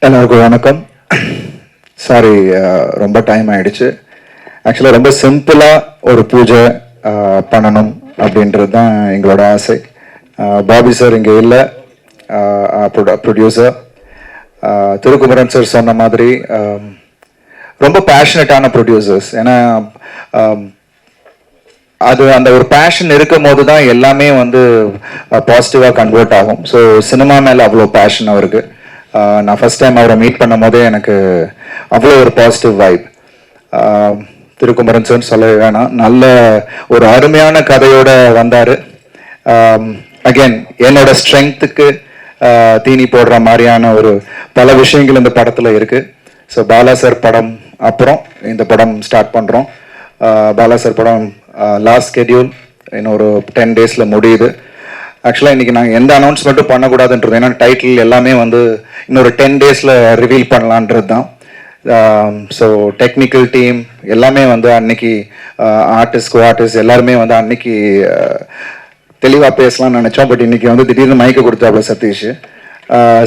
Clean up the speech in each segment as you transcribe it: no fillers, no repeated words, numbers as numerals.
எல்லாருக்கும் வணக்கம். சாரி, ரொம்ப டைம் ஆயிடுச்சு. ஆக்சுவலாக ரொம்ப சிம்பிளாக ஒரு பூஜை பண்ணணும் அப்படின்றது தான் எங்களோட ஆசை. பாபி சார் இங்கே இல்லை, ப்ரொடியூசர். திருக்குமரன் சார் சொன்ன மாதிரி ரொம்ப பேஷனட்டான ப்ரொடியூசர்ஸ். ஏன்னா அது அந்த ஒரு பேஷன் இருக்கும் போது தான் எல்லாமே வந்து பாசிட்டிவாக கன்வெர்ட் ஆகும். ஸோ சினிமா மேலே அவ்வளோ பேஷன் அவருக்கு. நான் ஃபர்ஸ்ட் டைம் அவரை மீட் பண்ணும் போதே எனக்கு அவ்வளோ ஒரு பாசிட்டிவ் வைப். திருக்குமரன் சார் சொல்லவே வேணாம், நல்ல ஒரு அருமையான கதையோட வந்தார். அகெயின் என்னோட ஸ்ட்ரென்த்துக்கு தீனி போடுற மாதிரியான ஒரு பல விஷயங்கள் இந்த படத்தில் இருக்குது. ஸோ பாலா சார் படம் அப்புறம் இந்த படம் ஸ்டார்ட் பண்ணுறோம். பாலா சார் படம் லாஸ்ட் ஸ்கெடியூல் இன்னொரு 10 டேஸில் முடியுது. ஆக்சுவலாக இன்றைக்கி நாங்கள் எந்த அனௌன்ஸ்மெண்ட்டும் பண்ணக்கூடாதுன்றது, ஏன்னா டைட்டில் எல்லாமே வந்து இன்னொரு 10 டேஸில் ரிவீல் பண்ணலான்றது தான். ஸோ டெக்னிக்கல் டீம் எல்லாமே வந்து அன்னைக்கு ஆர்டிஸ்ட் எல்லாருமே வந்து அன்னைக்கு தெளிவாக பேசலாம்னு நினச்சோம். பட் இன்றைக்கி வந்து திடீர்னு மைக்க கொடுத்தாப்புல Sathish.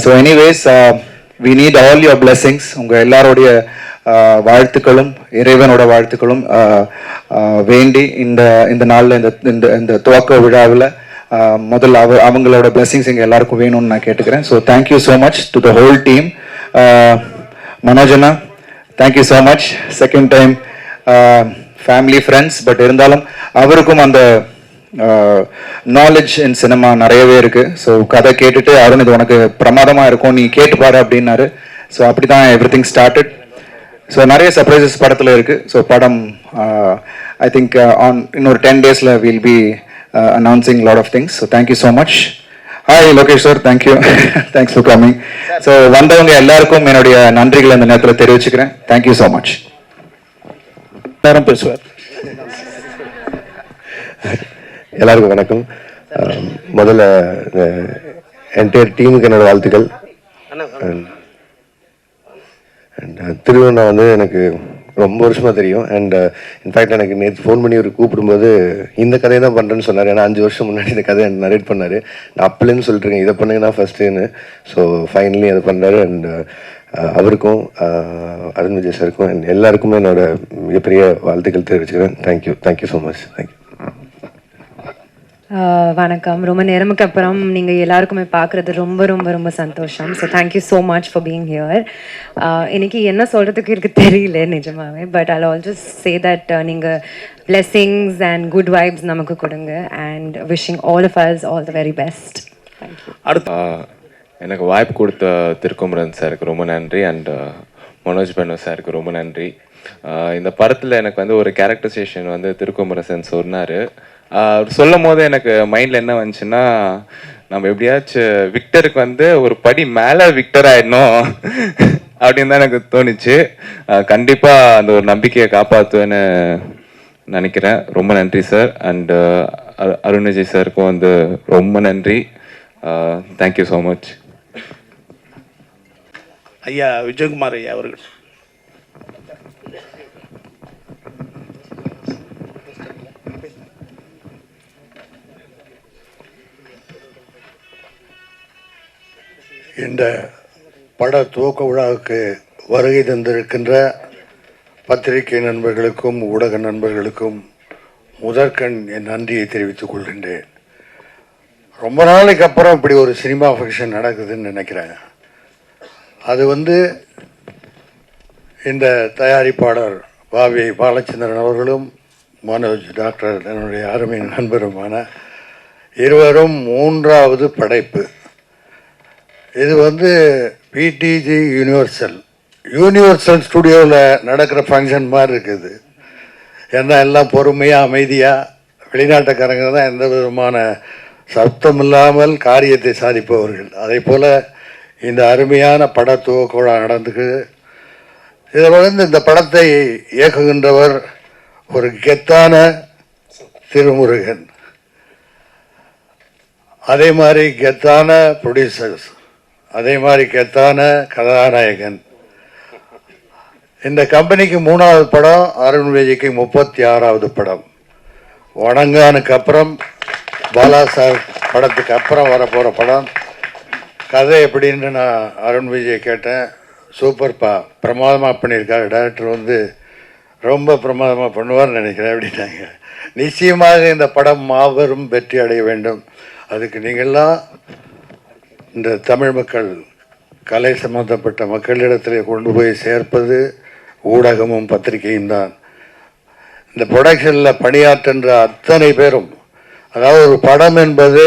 So anyways, we need all your blessings. உங்கள் எல்லாருடைய வாழ்த்துக்களும் இறைவனோட வாழ்த்துக்களும் வேண்டி இந்த நாளில் இந்த துவக்க விழாவில் முதல்ல அவங்களோட பிளெஸிங்ஸ் எங்கள் எல்லாருக்கும் வேணும்னு நான் கேட்டுக்கிறேன். So thank you so much to the whole team. மனோஜனா, thank you so much. Second time family friends, but இருந்தாலும் அவருக்கும் அந்த நாலேஜ் இன் சினிமா நிறையவே இருக்குது. ஸோ கதை கேட்டுட்டு அருண் இது உனக்கு பிரமாதமாக இருக்கும், நீ கேட்டுப்பாரு அப்படின்னாரு. ஸோ அப்படி தான் எவ்ரி திங் ஸ்டார்டட். ஸோ நிறைய சர்ப்ரைசஸ் படத்தில் இருக்குது. ஸோ படம் ஐ திங்க் இன்னொரு 10 டேஸில் will be announcing a lot of things. So thank you so much. Hi Lokesh sir, thank you. Thanks for coming. So வந்தவங்க எல்லாருக்கும் என்னுடைய நன்றிகளை இந்த நேரத்தில் தெரிவிச்சுக்கிறேன். Thank you so much. நேரம் பேசுவார். எல்லாருக்கும் வணக்கம். முதல்ல என்டையர் டீமுக்கு என்னோட வாழ்த்துக்கள். திருவண்ணா வந்து எனக்கு ரொம்ப வருஷமாக தெரியும். அண்ட் இன்ஃபேக்ட் எனக்கு நேற்று ஃபோன் பண்ணி ஒரு கூப்பிடும்போது இந்த கதையை தான் பண்ணுறேன்னு சொன்னார். ஏன்னா 5 வருஷம் முன்னாடி இந்த கதையை நரேட் பண்ணார். நான் அப்பலேன்னு சொல்லிட்டுருக்கேன் இதை பண்ணுங்கன்னா ஃபஸ்ட்டுன்னு. ஸோ ஃபைனலி அதை பண்ணுறாரு. அண்ட் அவருக்கும் அருண் விஜய் சாருக்கும் அண்ட் எல்லாருக்குமே என்னோட மிகப்பெரிய வாழ்த்துக்கள் தெரிவிச்சுக்கிறேன். Thank you so much. தேங்க்யூ. வணக்கம். ரொம்ப நேரமுக்கு அப்புறம் நீங்கள் எல்லாருக்குமே பார்க்குறது ரொம்ப ரொம்ப ரொம்ப சந்தோஷம். So thank you so much for being here. இன்னைக்கு என்ன சொல்கிறதுக்கு இருக்குது தெரியல நிஜமாவே. But I also say that நீங்கள் பிளெஸிங்ஸ் அண்ட் குட் வைப்ஸ் நமக்கு கொடுங்க. And wishing all of us all the very best. Thank you. அடுத்து எனக்கு வாய்ப்பு கொடுத்த திருக்குமரன் சாருக்கு ரொம்ப நன்றி. அண்ட் மனோஜ் பெண்ணு சாருக்கு ரொம்ப நன்றி. இந்த படத்தில் எனக்கு வந்து ஒரு கேரக்டரைசேஷன் வந்து திருக்குமரன் சொன்னார். சொல்லும் போது எனக்கு மைண்டில் என்ன வந்துச்சுன்னா, நம்ம எப்படியாச்சும் விக்டருக்கு வந்து ஒரு படி மேலே விக்டர் ஆயிடணும் அப்படின்னு தான் எனக்கு தோணுச்சு. கண்டிப்பாக அந்த ஒரு நம்பிக்கையை காப்பாற்றுவேன்னு நினைக்கிறேன். ரொம்ப நன்றி சார். அண்ட் அருண் விஜய் சாருக்கும் வந்து ரொம்ப நன்றி. Thank you so much. ஐயா விஜயகுமார் ஐயா அவர்கள். இந்த பட துவக்க விழாவுக்கு வருகை தந்திருக்கின்ற பத்திரிகை நண்பர்களுக்கும் ஊடக நண்பர்களுக்கும் முதற்கண் என் நன்றியை தெரிவித்துக் கொள்கின்றேன். ரொம்ப நாளைக்கு அப்புறம் இப்படி ஒரு சினிமா ஃபங்க்ஷன் நடக்குதுன்னு நினைக்கிறேன். அது வந்து இந்த தயாரிப்பாளர் பாவி பாலச்சந்திரன் அவர்களும் மனோஜ் டாக்டர் என்னுடைய அருமை நண்பருமான இருவரும் 3வது படைப்பு. இது வந்து பிடிஜி யூனிவர்சல் ஸ்டுடியோவில் நடக்கிற ஃபங்க்ஷன் மாதிரி இருக்குது. ஏன்னா எல்லாம் பொறுமையாக அமைதியாக வெளிநாட்டுக்காரங்க தான் எந்த விதமான சப்தம் இல்லாமல் காரியத்தை சாதிப்பவர்கள். அதே போல் இந்த அருமையான பட துவக்க விழா நடந்துக்கு. இதில் வந்து இந்த படத்தை இயக்குகின்றவர் ஒரு கெத்தான திருமுருகன், அதே மாதிரி கெத்தான ப்ரொடியூசர்ஸ், அதே மாதிரி கெத்தான கதாநாயகன். இந்த கம்பெனிக்கு 3வது படம், அருண் விஜய்க்கு 36வது படம். வணங்கானுக்கு அப்புறம் பாலா சார் படத்துக்கு அப்புறம் வரப்போகிற படம். கதை எப்படின்னு நான் அருண் விஜய் கேட்டேன். சூப்பர்ப்பா, பிரமாதமாக பண்ணியிருக்காரு, டைரக்டர் வந்து ரொம்ப பிரமாதமாக பண்ணுவார்னு நினைக்கிறேன் அப்படின்னாங்க. நிச்சயமாக இந்த படம் மாபெரும் வெற்றி அடைய வேண்டும். அதுக்கு நீங்கள்லாம் இந்த தமிழ் மக்கள், கலை சம்பந்தப்பட்ட மக்களிடத்தில் கொண்டு போய் சேர்ப்பது ஊடகமும் பத்திரிகையும் தான். இந்த ப்ரொடக்ஷனில் பணியாற்றுன்ற அத்தனை பேரும், அதாவது ஒரு படம் என்பது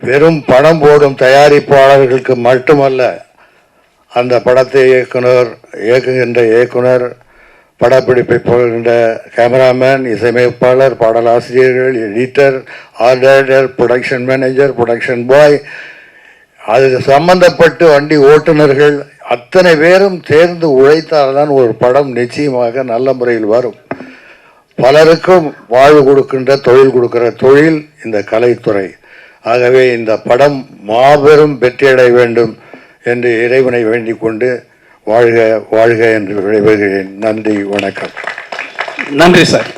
வெறும் படம் போடும் தயாரிப்பாளர்களுக்கு மட்டுமல்ல, அந்த படத்தை இயக்குகின்ற இயக்குனர், படப்பிடிப்பை போகின்ற கேமராமேன், இசையமைப்பாளர், பாடலாசிரியர்கள், editor, art director, production manager, production boy, அது சம்பந்தப்பட்டு வண்டி ஓட்டுநர்கள் அத்தனை பேரும் சேர்ந்து உழைத்தால்தான் ஒரு படம் நிச்சயமாக நல்ல முறையில் வரும். பலருக்கும் வாழ்வு கொடுக்கின்ற, தொழில் கொடுக்கிற தொழில் இந்த கலைத்துறை. ஆகவே இந்த படம் மாபெரும் வெற்றியடைய வேண்டும் என்று இறைவனை வேண்டிக் கொண்டு வாழ்க வாழ்க என்று விடைபெறுகிறேன். நன்றி, வணக்கம். நன்றி சார்.